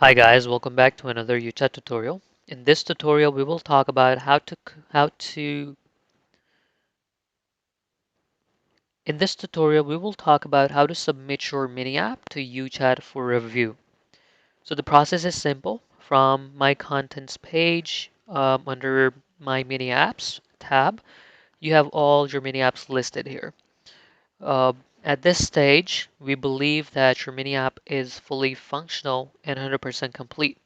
Hi guys, welcome back to another UChat tutorial. In this tutorial, we will talk about how to in this tutorial we will talk about how to submit your mini app to UChat for review. So the process is simple. From my contents page, under my mini apps tab, you have all your mini apps listed here. Uh, at this stage, we believe that your mini app is fully functional and 100% complete.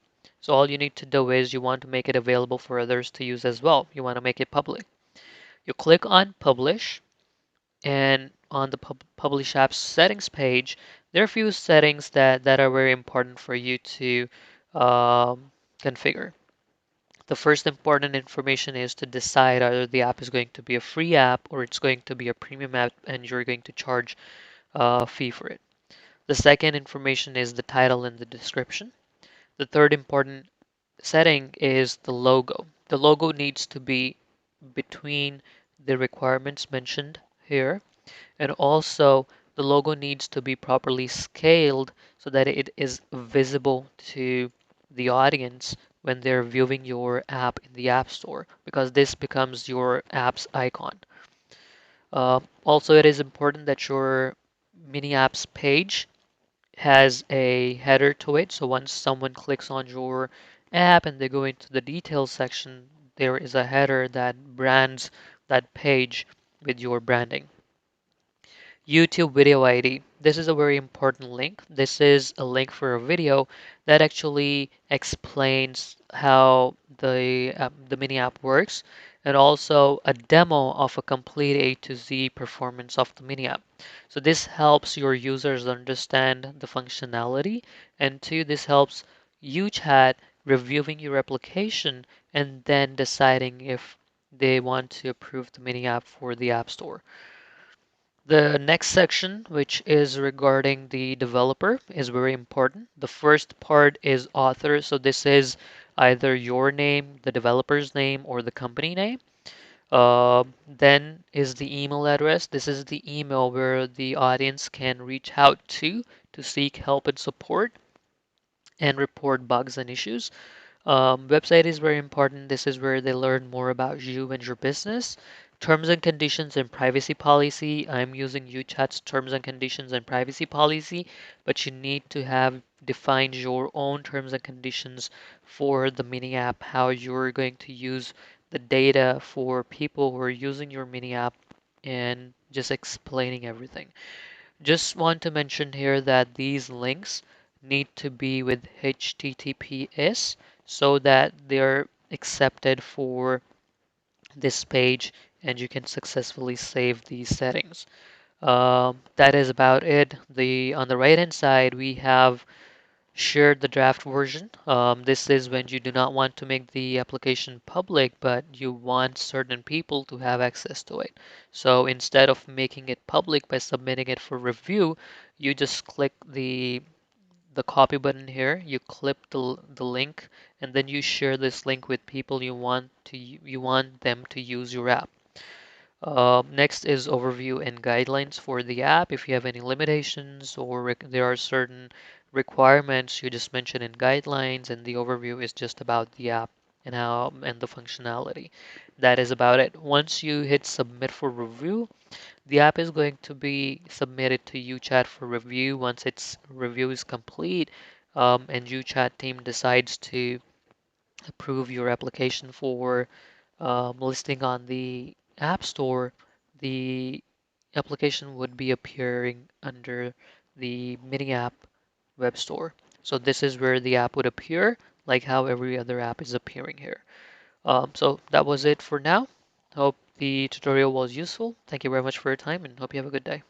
So all you need to do is you want to make it available for others to use as well. You want to make it public. You click on Publish, and on the Publish Apps settings page, there are a few settings that are very important for you to configure. The first important information is to decide either the app is going to be a free app or it's going to be a premium app and you're going to charge a fee for it. The second information is the title and the description. The third important setting is the logo. The logo needs to be between the requirements mentioned here, and also the logo needs to be properly scaled so that it is visible to the audience when they're viewing your app in the App Store, because this becomes your app's icon. Also, it is important that your mini apps page has a header to it. So once someone clicks on your app and they go into the details section, there is a header that brands that page with your branding. YouTube video ID. This is a very important link. This is a link for a video that actually explains how the mini app works, and also a demo of a complete A to Z performance of the mini app. So this helps your users understand the functionality, and two, this helps UChat reviewing your application and then deciding if they want to approve the mini app for the App Store. The next section, which is regarding the developer, is very important. The first part is author. So this is either your name, the developer's name, or the company name. Then is the email address. This is the email where the audience can reach out to seek help and support and report bugs and issues. Website is very important. This is where they learn more about you and your business. Terms and conditions and privacy policy. I'm using UChat's terms and conditions and privacy policy, but you need to have defined your own terms and conditions for the mini app, how you're going to use the data for people who are using your mini app, and just explaining everything. Just want to mention here that these links need to be with HTTPS so that they're accepted for this page and you can successfully save these settings. That is about it. On the right hand side, we have shared the draft version. This is when you do not want to make the application public, but you want certain people to have access to it. So instead of making it public by submitting it for review, you just click the copy button here. You clip the link, and then you share this link with people you want them to use your app. Next is overview and guidelines for the app. If you have any limitations or there are certain requirements, you just mention in guidelines, and the overview is just about the app and how and the functionality. That is about it. Once you hit submit for review, the app is going to be submitted to UChat for review. Once its review is complete, and UChat team decides to approve your application for listing on the App Store, the application would be appearing under the Mini App Web Store. So this is where the app would appear, like how every other app is appearing here. So that was it for now. Hope the tutorial was useful. Thank you very much for your time and hope you have a good day.